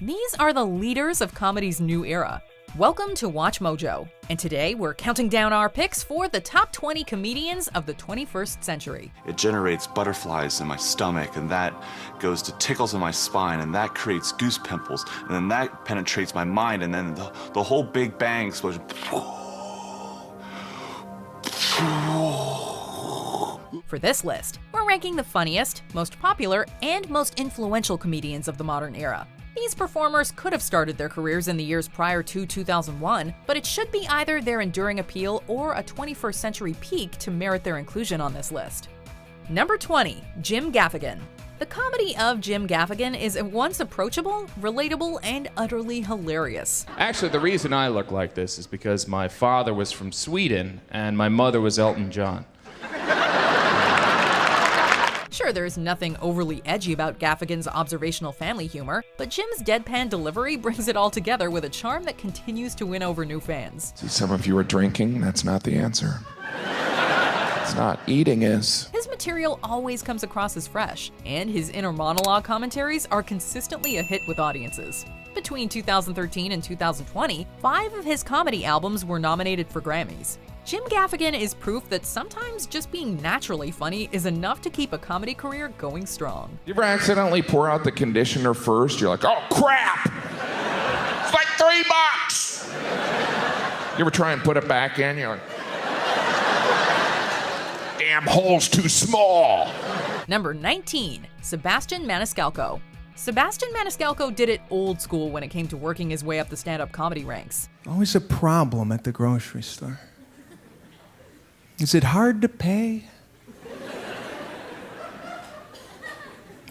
These are the leaders of comedy's new era. Welcome to Watch Mojo, and today we're counting down our picks for the top 20 comedians of the 21st century. It generates butterflies in my stomach, and that goes to tickles in my spine, and that creates goose pimples, and then that penetrates my mind, and then the whole Big Bang explosion. For this list, we're ranking the funniest, most popular, and most influential comedians of the modern era. These performers could have started their careers in the years prior to 2001, but it should be either their enduring appeal or a 21st century peak to merit their inclusion on this list. Number 20, Jim Gaffigan. The comedy of Jim Gaffigan is at once approachable, relatable, and utterly hilarious. Actually, the reason I look like this is because my father was from Sweden and my mother was Elton John. Sure, there's nothing overly edgy about Gaffigan's observational family humor, but Jim's deadpan delivery brings it all together with a charm that continues to win over new fans. See, some of you are drinking. That's not the answer. It's not. Eating is. His material always comes across as fresh, and his inner monologue commentaries are consistently a hit with audiences. Between 2013 and 2020, 5 of his comedy albums were nominated for Grammys. Jim Gaffigan is proof that sometimes just being naturally funny is enough to keep a comedy career going strong. You ever accidentally pour out the conditioner first? You're like, oh crap! It's like $3! You ever try and put it back in? You're like, damn hole's too small. Number 19, Sebastian Maniscalco. Sebastian Maniscalco did it old school when it came to working his way up the stand-up comedy ranks. Always a problem at the grocery store. Is it hard to pay?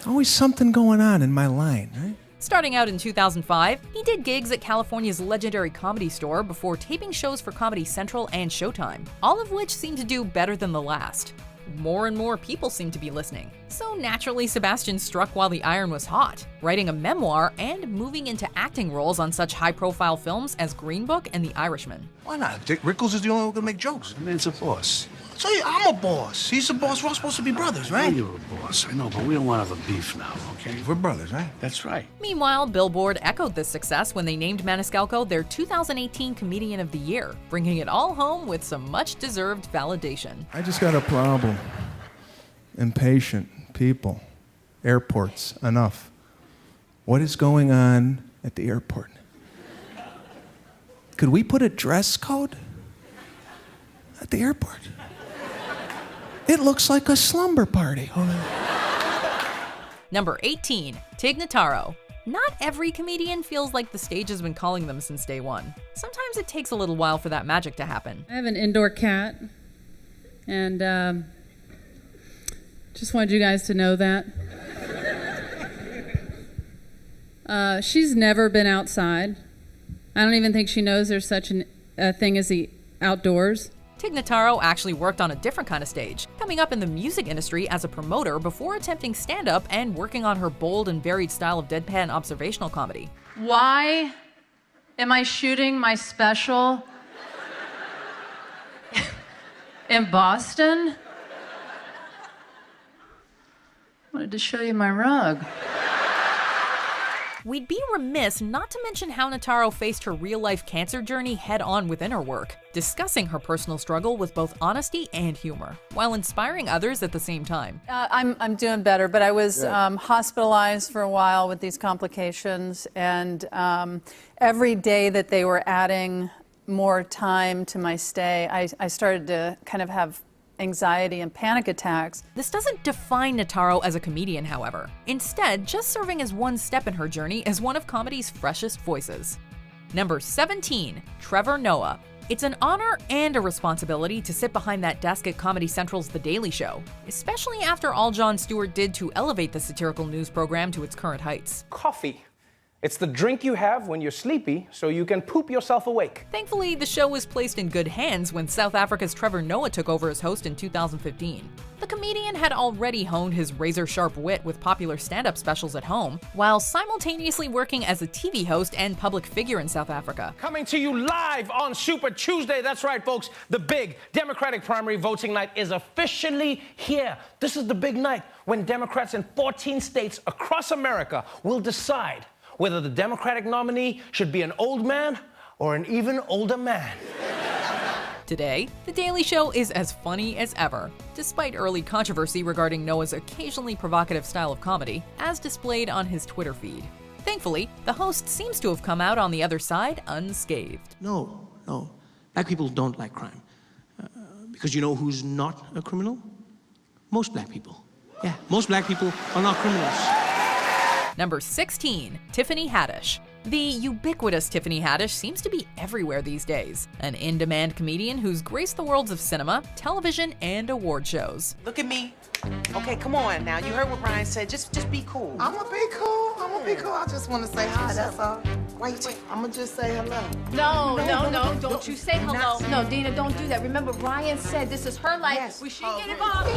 Always something going on in my line, right? Starting out in 2005, he did gigs at California's legendary Comedy Store before taping shows for Comedy Central and Showtime, all of which seemed to do better than the last. More and more people seemed to be listening. So naturally, Sebastian struck while the iron was hot, writing a memoir and moving into acting roles on such high-profile films as Green Book and The Irishman. Why not? Dick Rickles is the only one who can make jokes. The man's a boss. So I'm a boss. He's a boss. We're all supposed to be brothers, right? You're a boss. I know, but we don't want other beef now, okay? We're brothers, right? That's right. Meanwhile, Billboard echoed this success when they named Maniscalco their 2018 Comedian of the Year, bringing it all home with some much-deserved validation. I just got a problem. Impatient people. Airports. Enough. What is going on at the airport? Could we put a dress code at the airport? It looks like a slumber party. Number 18, Tig Notaro. Not every comedian feels like the stage has been calling them since day one. Sometimes it takes a little while for that magic to happen. I have an indoor cat, and just wanted you guys to know that. She's never been outside. I don't even think she knows there's such a thing as the outdoors. Tig Notaro actually worked on a different kind of stage, coming up in the music industry as a promoter before attempting stand-up and working on her bold and varied style of deadpan observational comedy. Why am I shooting my special in Boston? Wanted to show you my rug. We'd be remiss not to mention how Notaro faced her real-life cancer journey head-on within her work, discussing her personal struggle with both honesty and humor, while inspiring others at the same time. I'm doing better, but I was hospitalized for a while with these complications, and every day that they were adding more time to my stay, I started to kind of have anxiety and panic attacks. This doesn't define Notaro as a comedian, however. Instead, just serving as one step in her journey as one of comedy's freshest voices. Number 17, Trevor Noah. It's an honor and a responsibility to sit behind that desk at Comedy Central's The Daily Show, especially after all Jon Stewart did to elevate the satirical news program to its current heights. Coffee. It's the drink you have when you're sleepy so you can poop yourself awake. Thankfully, the show was placed in good hands when South Africa's Trevor Noah took over as host in 2015. The comedian had already honed his razor-sharp wit with popular stand-up specials at home, while simultaneously working as a TV host and public figure in South Africa. Coming to you live on Super Tuesday. That's right, folks. The big Democratic primary voting night is officially here. This is the big night when Democrats in 14 states across America will decide whether the Democratic nominee should be an old man or an even older man. Today, The Daily Show is as funny as ever, despite early controversy regarding Noah's occasionally provocative style of comedy, as displayed on his Twitter feed. Thankfully, the host seems to have come out on the other side unscathed. No. Black people don't like crime. Because you know who's not a criminal? Most black people. Yeah, most black people are not criminals. Number 16, Tiffany Haddish. The ubiquitous Tiffany Haddish seems to be everywhere these days. An in-demand comedian who's graced the worlds of cinema, television, and award shows. Look at me. Okay, come on now. You heard what Brian said. Just be cool. I'm gonna be cool. I just want to say hi, that's all. Wait, I'm gonna just say hello. No, don't you say hello. No, Dina, don't do that. Remember, Brian said this is her life. Yes. We shouldn't get involved.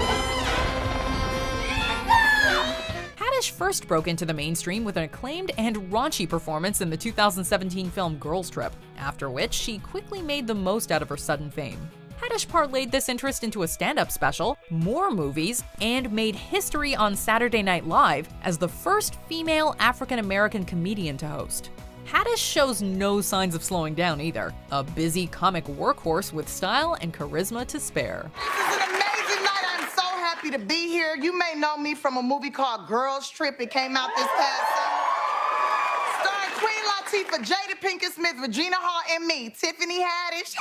Haddish first broke into the mainstream with an acclaimed and raunchy performance in the 2017 film Girls Trip, after which she quickly made the most out of her sudden fame. Haddish parlayed this interest into a stand-up special, more movies, and made history on Saturday Night Live as the first female African-American comedian to host. Haddish shows no signs of slowing down either, a busy comic workhorse with style and charisma to spare. This is an amazing night. I'm so happy to be here. You may know me from a movie called Girls Trip. It came out this past summer. Starring Queen Latifah, Jada Pinkett Smith, Regina Hall, and me, Tiffany Haddish.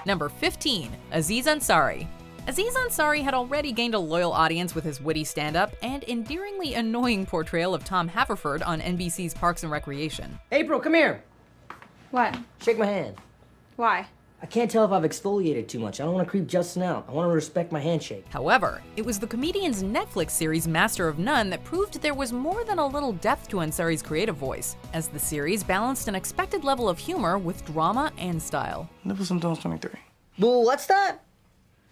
Number 15, Aziz Ansari. Aziz Ansari had already gained a loyal audience with his witty stand-up and endearingly annoying portrayal of Tom Haverford on NBC's Parks and Recreation. April, come here. What? Shake my hand. Why? I can't tell if I've exfoliated too much. I don't want to creep Justin out. I want to respect my handshake. However, it was the comedian's Netflix series Master of None that proved there was more than a little depth to Ansari's creative voice, as the series balanced an expected level of humor with drama and style. Nipples and toes 23. Well, what's that?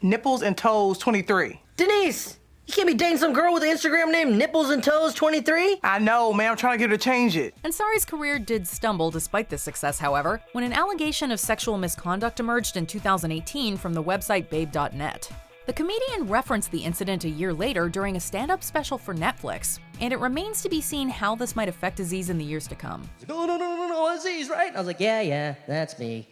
Nipples and toes 23. Denise, you can't be dating some girl with an Instagram name Nipples and Toes 23? I know, man. I'm trying to get her to change it. Ansari's career did stumble despite this success, however, when an allegation of sexual misconduct emerged in 2018 from the website babe.net. The comedian referenced the incident a year later during a stand-up special for Netflix, and it remains to be seen how this might affect Aziz in the years to come. Like, oh, no, Aziz, right? I was like, yeah, that's me.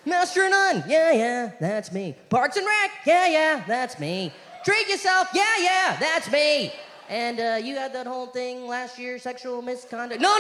Master of None, yeah, that's me. Parks and Rec, yeah, that's me. Treat Yourself, yeah, that's me. And you had that whole thing last year, sexual misconduct. No.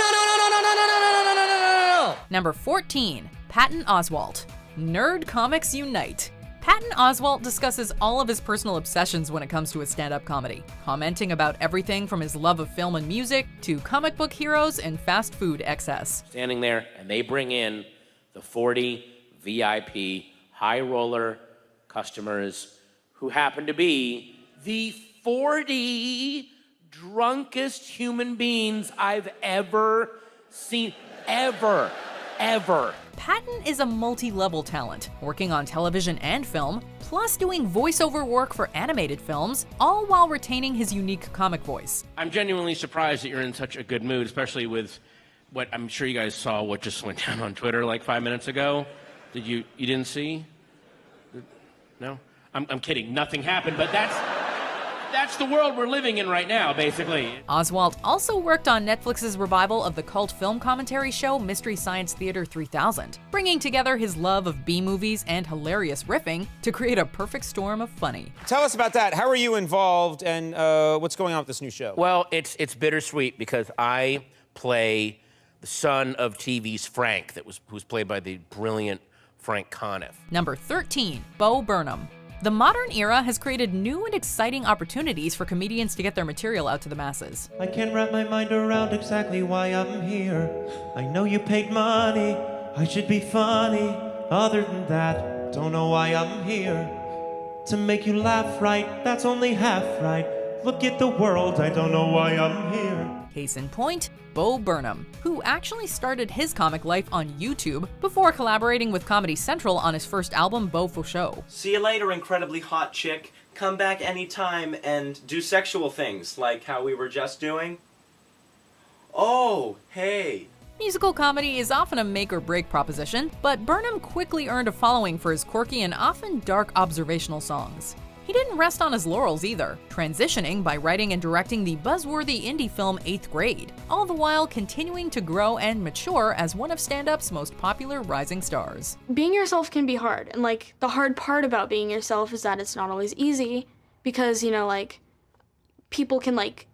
Number 14, Patton Oswalt. Nerd Comics Unite. Patton Oswalt discusses all of his personal obsessions when it comes to his stand-up comedy, commenting about everything from his love of film and music to comic book heroes and fast food excess. Standing there, and they bring in the 40 VIP high roller customers who happen to be the 40 drunkest human beings I've ever seen. Ever. Patton is a multi-level talent, working on television and film, plus doing voiceover work for animated films, all while retaining his unique comic voice. I'm genuinely surprised that you're in such a good mood, especially with what I'm sure you guys saw what just went down on Twitter like 5 minutes ago. You didn't see? No? I'm kidding. Nothing happened, but that's the world we're living in right now, basically. Oswalt also worked on Netflix's revival of the cult film commentary show Mystery Science Theater 3000, bringing together his love of B-movies and hilarious riffing to create a perfect storm of funny. Tell us about that. How are you involved, and what's going on with this new show? Well, it's bittersweet because I play the son of TV's Frank, who's played by the brilliant Frank Conniff. Number 13, Bo Burnham. The modern era has created new and exciting opportunities for comedians to get their material out to the masses. I can't wrap my mind around exactly why I'm here. I know you paid money, I should be funny. Other than that, don't know why I'm here. To make you laugh right, that's only half right. Look at the world, I don't know why I'm here. Case in point, Bo Burnham, who actually started his comic life on YouTube before collaborating with Comedy Central on his first album, Bo for Show. See you later, incredibly hot chick. Come back anytime and do sexual things, like how we were just doing. Oh, hey. Musical comedy is often a make-or-break proposition, but Burnham quickly earned a following for his quirky and often dark observational songs. He didn't rest on his laurels either, transitioning by writing and directing the buzzworthy indie film 8th Grade, all the while continuing to grow and mature as one of stand-up's most popular rising stars. Being yourself can be hard, and the hard part about being yourself is that it's not always easy because, people can make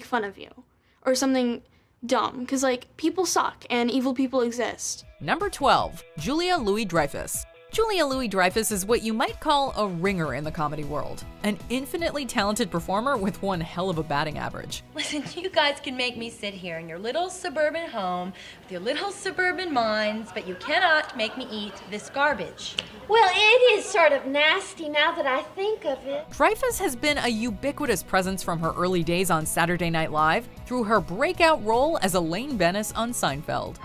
fun of you or something dumb because people suck and evil people exist. Number 12, Julia Louis-Dreyfus. Julia Louis-Dreyfus is what you might call a ringer in the comedy world, an infinitely talented performer with one hell of a batting average. Listen, you guys can make me sit here in your little suburban home with your little suburban minds, but you cannot make me eat this garbage. Well, it is sort of nasty now that I think of it. Dreyfus has been a ubiquitous presence from her early days on Saturday Night Live through her breakout role as Elaine Bennis on Seinfeld.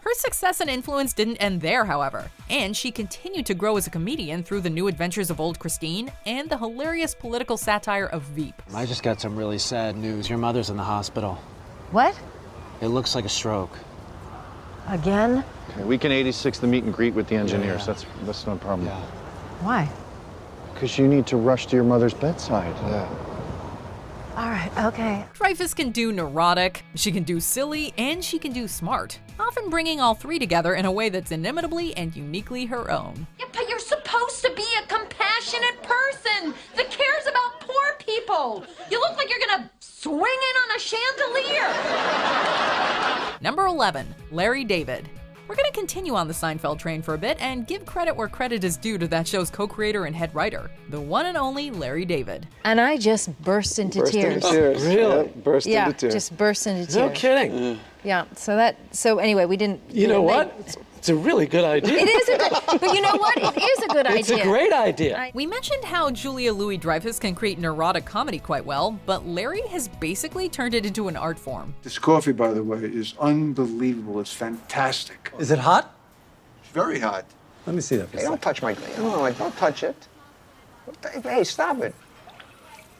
Her success and influence didn't end there, however, and she continued to grow as a comedian through The New Adventures of Old Christine and the hilarious political satire of Veep. I just got some really sad news. Your mother's in the hospital. What? It looks like a stroke. Again? Okay, weekend 86, the meet and greet with the engineers. Yeah. That's no problem. Yeah. Why? Because you need to rush to your mother's bedside. Yeah. All right, okay. Dreyfus can do neurotic, she can do silly, and she can do smart, often bringing all three together in a way that's inimitably and uniquely her own. Yeah, but you're supposed to be a compassionate person that cares about poor people. You look like you're gonna swing in on a chandelier. Number 11, Larry David. We're going to continue on the Seinfeld train for a bit and give credit where credit is due to that show's co-creator and head writer, the one and only Larry David. And I just burst into tears. Really? Burst Yeah, into tears. just burst into tears. No kidding. Yeah, so anyway, we didn't... You know what? It's a really good idea. It is a good... But you know what? It is a good idea. It's a great idea. We mentioned how Julia Louis-Dreyfus can create neurotic comedy quite well, but Larry has basically turned it into an art form. This coffee, by the way, is unbelievable. It's fantastic. Is it hot? It's very hot. Let me see that. Hey, don't touch my... No, don't touch it. Hey, stop it.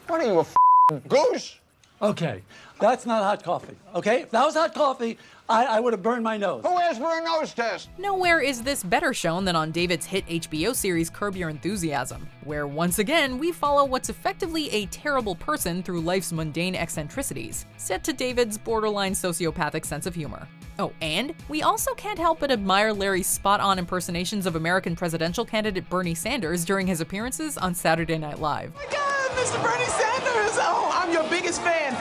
What are you, a goose? Okay, that's not hot coffee, okay? If that was hot coffee, I would have burned my nose. Who asked for a nose test? Nowhere is this better shown than on David's hit HBO series Curb Your Enthusiasm, where once again we follow what's effectively a terrible person through life's mundane eccentricities, set to David's borderline sociopathic sense of humor. Oh, and we also can't help but admire Larry's spot-on impersonations of American presidential candidate Bernie Sanders during his appearances on Saturday Night Live. Oh my God, Mr. Bernie Sanders! Oh, I'm your biggest fan,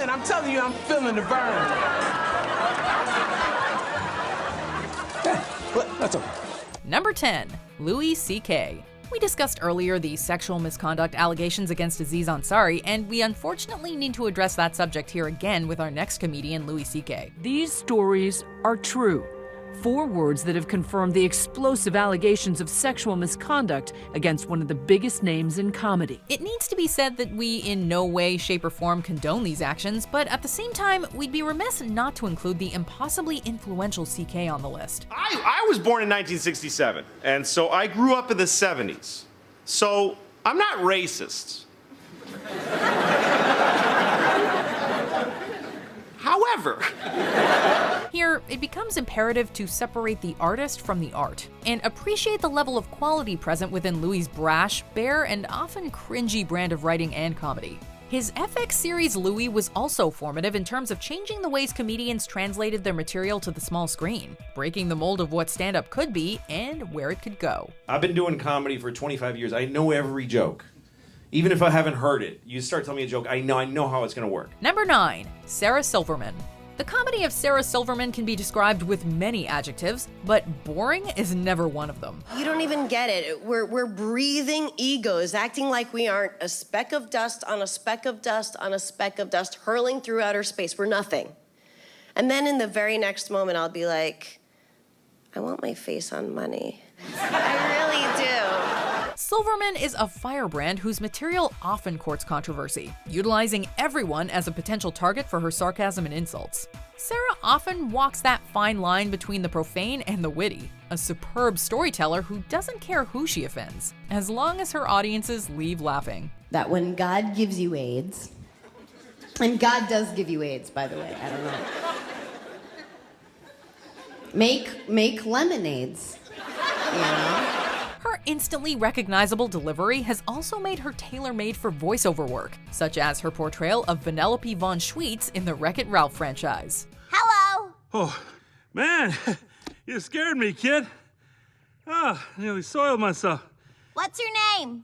and I'm telling you, I'm feeling the burn. That's okay. Number 10, Louis C.K. We discussed earlier the sexual misconduct allegations against Aziz Ansari, and we unfortunately need to address that subject here again with our next comedian, Louis C.K. These stories are true. 4 words that have confirmed the explosive allegations of sexual misconduct against one of the biggest names in comedy. It needs to be said that we in no way, shape, or form condone these actions, but at the same time, we'd be remiss not to include the impossibly influential CK on the list. I was born in 1967, and so I grew up in the 70s. So I'm not racist. However, here, it becomes imperative to separate the artist from the art and appreciate the level of quality present within Louis' brash, bare, and often cringy brand of writing and comedy. His FX series Louis was also formative in terms of changing the ways comedians translated their material to the small screen, breaking the mold of what stand-up could be and where it could go. I've been doing comedy for 25 years. I know every joke. Even if I haven't heard it, you start telling me a joke, I know how it's gonna work. Number 9, Sarah Silverman. The comedy of Sarah Silverman can be described with many adjectives, but boring is never one of them. You don't even get it. We're breathing egos, acting like we aren't a speck of dust on a speck of dust on a speck of dust hurling through outer space. We're nothing. And then in the very next moment, I'll be like, I want my face on money. I really do. Silverman is a firebrand whose material often courts controversy, utilizing everyone as a potential target for her sarcasm and insults. Sarah often walks that fine line between the profane and the witty, a superb storyteller who doesn't care who she offends, as long as her audiences leave laughing. That when God gives you AIDS, and God does give you AIDS, by the way, I don't know. make lemonades. You know? Her instantly recognizable delivery has also made her tailor-made for voiceover work, such as her portrayal of Vanellope von Schweetz in the Wreck-It Ralph franchise. Hello! Oh, man, you scared me, kid. Ah, nearly soiled myself. What's your name?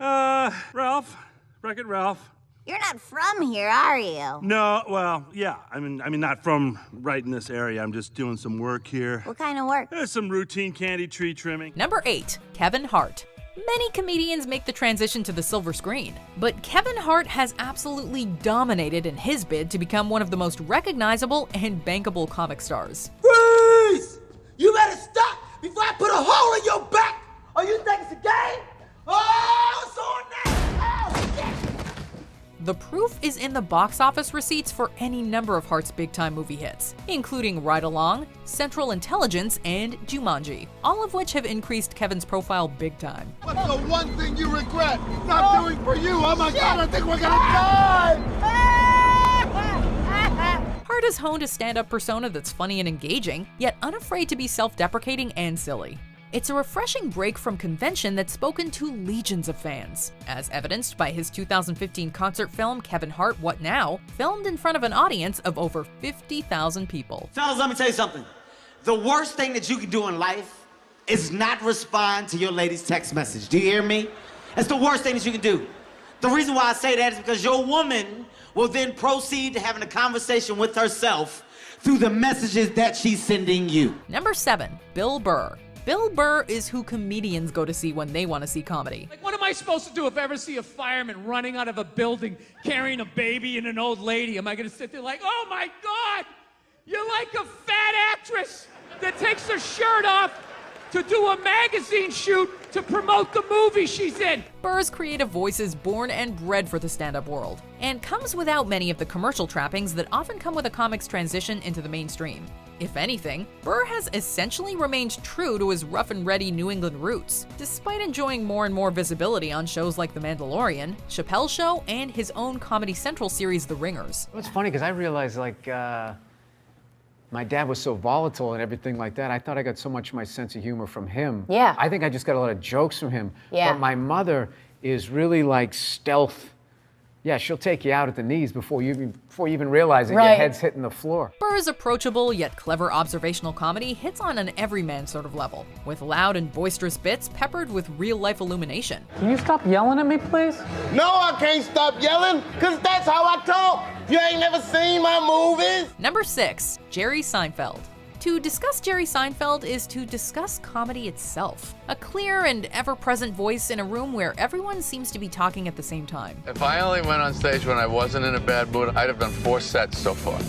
Ralph. Wreck-It Ralph. You're not from here, are you? No, well, yeah. I mean, not from right in this area. I'm just doing some work here. What kind of work? There's some routine candy tree trimming. Number 8, Kevin Hart. Many comedians make the transition to the silver screen, but Kevin Hart has absolutely dominated in his bid to become one of the most recognizable and bankable comic stars. Freeze! You better stop before I put a hole in your back! Or you think it's a game? Oh, it's on now! Oh, shit! The proof is in the box office receipts for any number of Hart's big-time movie hits, including Ride Along, Central Intelligence, and Jumanji, all of which have increased Kevin's profile big time. What's the one thing you regret not doing for you? Oh my God, I think we're gonna die! Hart has honed a stand-up persona that's funny and engaging, yet unafraid to be self-deprecating and silly. It's a refreshing break from convention that's spoken to legions of fans, as evidenced by his 2015 concert film Kevin Hart What Now?, filmed in front of an audience of over 50,000 people. Fellas, let me tell you something. The worst thing that you can do in life is not respond to your lady's text message. Do you hear me? That's the worst thing that you can do. The reason why I say that is because your woman will then proceed to having a conversation with herself through the messages that she's sending you. Number 7, Bill Burr. Bill Burr is who comedians go to see when they want to see comedy. Like, what am I supposed to do if I ever see a fireman running out of a building carrying a baby and an old lady? Am I going to sit there like, oh my God, you're like a fat actress that takes her shirt off to do a magazine shoot to promote the movie she's in? Burr's creative voice is born and bred for the stand-up world, and comes without many of the commercial trappings that often come with a comic's transition into the mainstream. If anything, Burr has essentially remained true to his rough and ready New England roots, despite enjoying more and more visibility on shows like The Mandalorian, Chappelle Show, and his own Comedy Central series The Ringers. It's funny because I realized, like, my dad was so volatile and everything like that. I thought I got so much of my sense of humor from him. Yeah. I think I just got a lot of jokes from him. Yeah. But my mother is really like stealth. Yeah, she'll take you out at the knees before you even realize it. Your head's hitting the floor. Burr's approachable yet clever observational comedy hits on an everyman sort of level, with loud and boisterous bits peppered with real-life illumination. Can you stop yelling at me, please? No, I can't stop yelling, because that's how I talk. You ain't never seen my movies. Number 6, Jerry Seinfeld. To discuss Jerry Seinfeld is to discuss comedy itself. A clear and ever-present voice in a room where everyone seems to be talking at the same time. If I only went on stage when I wasn't in a bad mood, I'd have done 4 sets so far.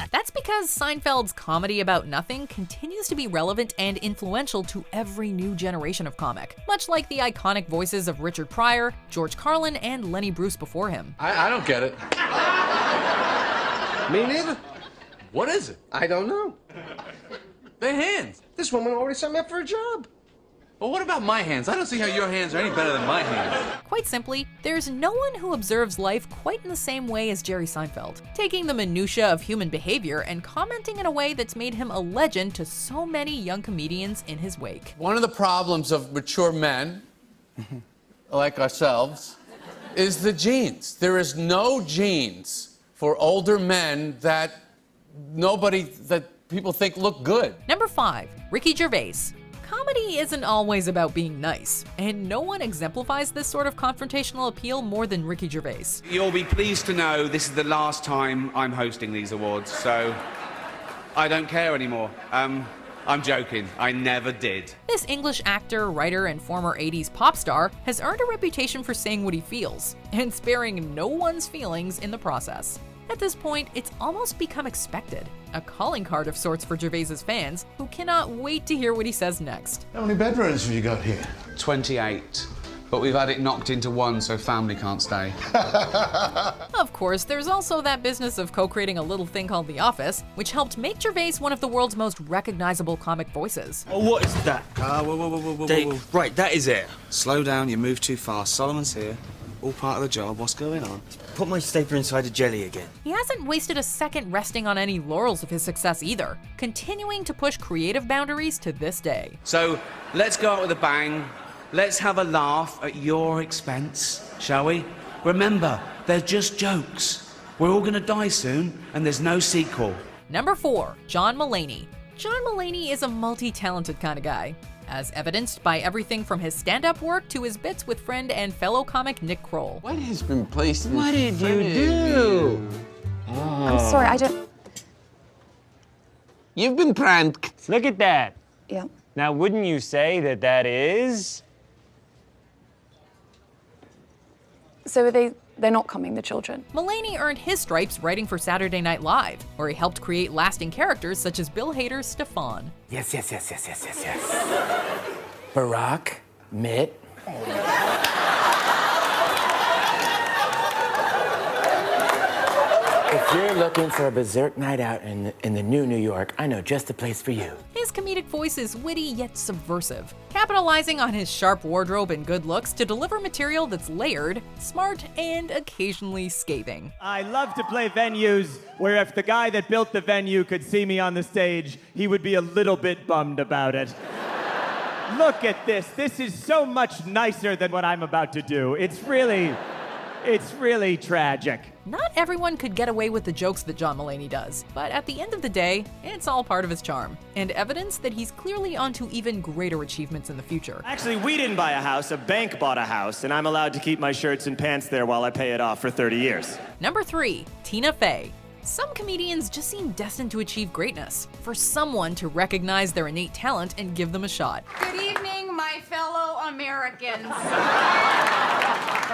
That's because Seinfeld's comedy about nothing continues to be relevant and influential to every new generation of comic, much like the iconic voices of Richard Pryor, George Carlin, and Lenny Bruce before him. I don't get it. Me neither. What is it? I don't know. They're hands. This woman already sent me up for a job. Well, what about my hands? I don't see how your hands are any better than my hands. Quite simply, there's no one who observes life quite in the same way as Jerry Seinfeld, taking the minutiae of human behavior and commenting in a way that's made him a legend to so many young comedians in his wake. One of the problems of mature men, like ourselves, is the genes. There is no genes for older men that people think look good. Number 5, Ricky Gervais. Comedy isn't always about being nice, and no one exemplifies this sort of confrontational appeal more than Ricky Gervais. You'll be pleased to know this is the last time I'm hosting these awards, so I don't care anymore. I'm joking. I never did. This English actor, writer, and former 80s pop star has earned a reputation for saying what he feels, and sparing no one's feelings in the process. At this point, it's almost become expected, a calling card of sorts for Gervais's fans, who cannot wait to hear what he says next. How many bedrooms have you got here? 28. But we've had it knocked into 1 so family can't stay. Of course, there's also that business of co-creating a little thing called The Office, which helped make Gervais one of the world's most recognizable comic voices. Oh, what is that? Whoa. Right, that is it. Slow down, you move too fast. Solomon's here. All part of the job. What's going on? Put my stapler inside the jelly again. He hasn't wasted a second resting on any laurels of his success either, continuing to push creative boundaries to this day. So let's go out with a bang. Let's have a laugh at your expense, shall we? Remember, they're just jokes. We're all gonna die soon, and there's no sequel. Number 4, John Mulaney. John Mulaney is a multi-talented kind of guy, as evidenced by everything from his stand-up work to his bits with friend and fellow comic Nick Kroll. What has been placed in What did front you of do? Oh. I'm sorry, I don't... You've been pranked. Look at that. Yeah. Now, wouldn't you say that that is... So they're not coming, the children? Mulaney earned his stripes writing for Saturday Night Live, where he helped create lasting characters such as Bill Hader's Stefan. Yes. Barack, Mitt. If you're looking for a berserk night out in the New York, I know just the place for you. His comedic voice is witty yet subversive, capitalizing on his sharp wardrobe and good looks to deliver material that's layered, smart, and occasionally scathing. I love to play venues where if the guy that built the venue could see me on the stage, he would be a little bit bummed about it. Look at this. This is so much nicer than what I'm about to do. It's really tragic. Not everyone could get away with the jokes that John Mulaney does, but at the end of the day, it's all part of his charm, and evidence that he's clearly onto even greater achievements in the future. Actually, we didn't buy a house, a bank bought a house, and I'm allowed to keep my shirts and pants there while I pay it off for 30 years. Number 3, Tina Fey. Some comedians just seem destined to achieve greatness, for someone to recognize their innate talent and give them a shot. Good evening, my fellow Americans.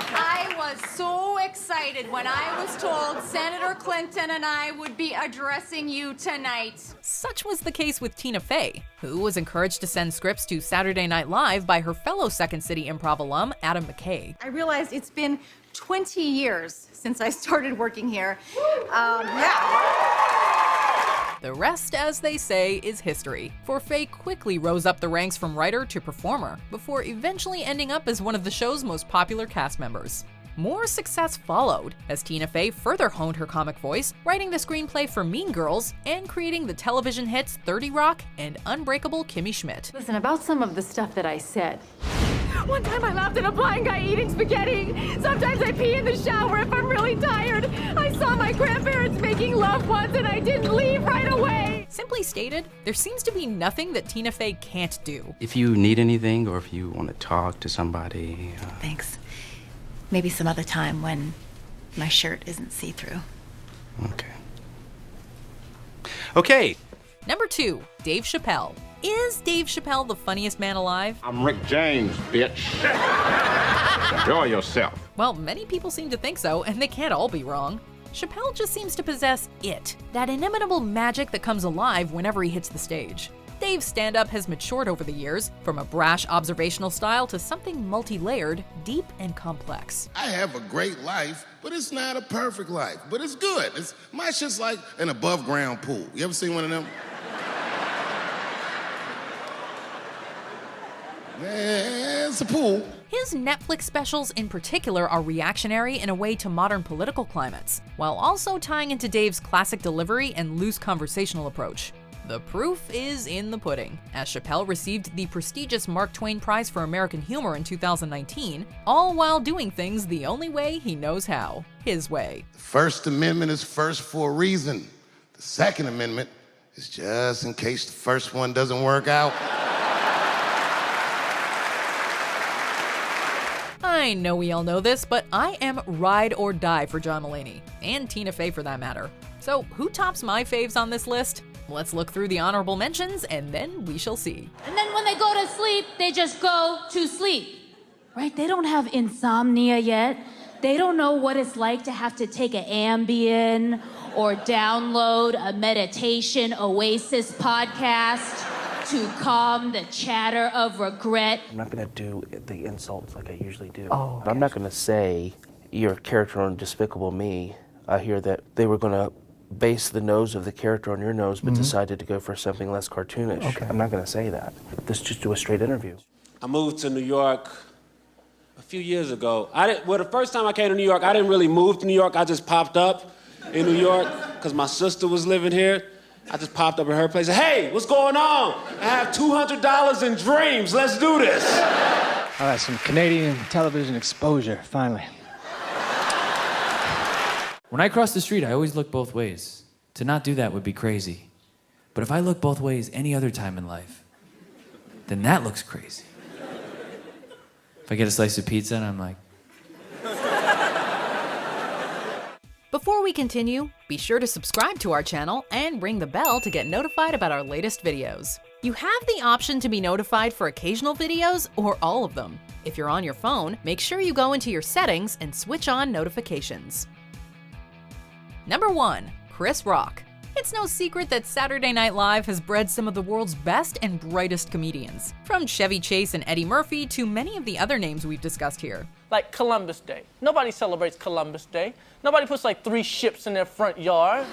I was so excited when I was told Senator Clinton and I would be addressing you tonight. Such was the case with Tina Fey, who was encouraged to send scripts to Saturday Night Live by her fellow Second City Improv alum, Adam McKay. I realized it's been 20 years since I started working here. The rest, as they say, is history, for Fey quickly rose up the ranks from writer to performer, before eventually ending up as one of the show's most popular cast members. More success followed, as Tina Fey further honed her comic voice, writing the screenplay for Mean Girls, and creating the television hits 30 Rock and Unbreakable Kimmy Schmidt. Listen, about some of the stuff that I said. One time I laughed at a blind guy eating spaghetti. Sometimes I pee in the shower if I'm really tired. I saw my grandparents making love once and I didn't leave right away. Simply stated, there seems to be nothing that Tina Fey can't do. If you need anything or if you want to talk to somebody... Thanks. Maybe some other time when my shirt isn't see-through. Okay. Number 2, Dave Chappelle. Is Dave Chappelle the funniest man alive? I'm Rick James, bitch. Enjoy yourself. Well, many people seem to think so, and they can't all be wrong. Chappelle just seems to possess it, that inimitable magic that comes alive whenever he hits the stage. Dave's stand-up has matured over the years, from a brash observational style to something multi-layered, deep and complex. I have a great life, but it's not a perfect life, but it's good. My shit's like an above-ground pool. You ever seen one of them? Man, it's a pool. His Netflix specials in particular are reactionary in a way to modern political climates, while also tying into Dave's classic delivery and loose conversational approach. The proof is in the pudding, as Chappelle received the prestigious Mark Twain Prize for American Humor in 2019, all while doing things the only way he knows how, his way. The First Amendment is first for a reason. The Second Amendment is just in case the first one doesn't work out. I know we all know this, but I am ride or die for John Mulaney, and Tina Fey for that matter. So who tops my faves on this list? Let's look through the honorable mentions, and then we shall see. And then when they go to sleep, they just go to sleep, right? They don't have insomnia yet. They don't know what it's like to have to take an Ambien or download a meditation Oasis podcast to calm the chatter of regret. I'm not gonna do the insults like I usually do. Oh, I'm not gonna say your character on Despicable Me. I hear that they were gonna base the nose of the character on your nose, but decided to go for something less cartoonish. I'm not gonna say that. Let's just do a straight interview. I moved to New York A few years ago, the first time I came to New York, I didn't really move to New York. I just popped up in New York because my sister was living here. I just popped up at her place and said, hey, what's going on? I have $200 in dreams. Let's do this. All right, some Canadian television exposure, finally. When I cross the street, I always look both ways. To not do that would be crazy. But if I look both ways any other time in life, then that looks crazy. If I get a slice of pizza and I'm like... Before we continue, be sure to subscribe to our channel and ring the bell to get notified about our latest videos. You have the option to be notified for occasional videos or all of them. If you're on your phone, make sure you go into your settings and switch on notifications. Number 1. Chris Rock. It's no secret that Saturday Night Live has bred some of the world's best and brightest comedians. From Chevy Chase and Eddie Murphy to many of the other names we've discussed here. Like Columbus Day. Nobody celebrates Columbus Day. Nobody puts like 3 ships in their front yard.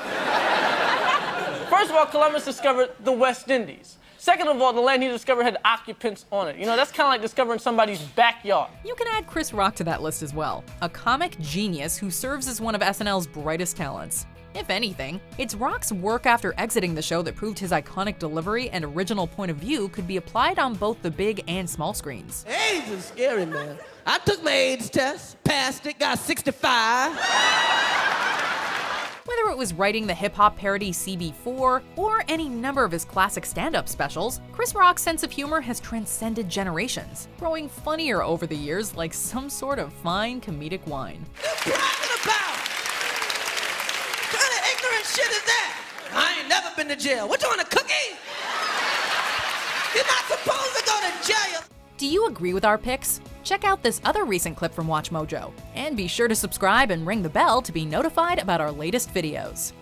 First of all, Columbus discovered the West Indies. Second of all, the land he discovered had occupants on it. You know, that's kind of like discovering somebody's backyard. You can add Chris Rock to that list as well. A comic genius who serves as one of SNL's brightest talents. If anything, it's Rock's work after exiting the show that proved his iconic delivery and original point of view could be applied on both the big and small screens. AIDS is scary, man. I took my AIDS test, passed it, got 65. Whether it was writing the hip-hop parody CB4 or any number of his classic stand-up specials, Chris Rock's sense of humor has transcended generations, growing funnier over the years like some sort of fine comedic wine. Shit is that? I ain't never been to jail. What, you want a cookie? You're not supposed to go to jail. Do you agree with our picks? Check out this other recent clip from WatchMojo. And be sure to subscribe and ring the bell to be notified about our latest videos.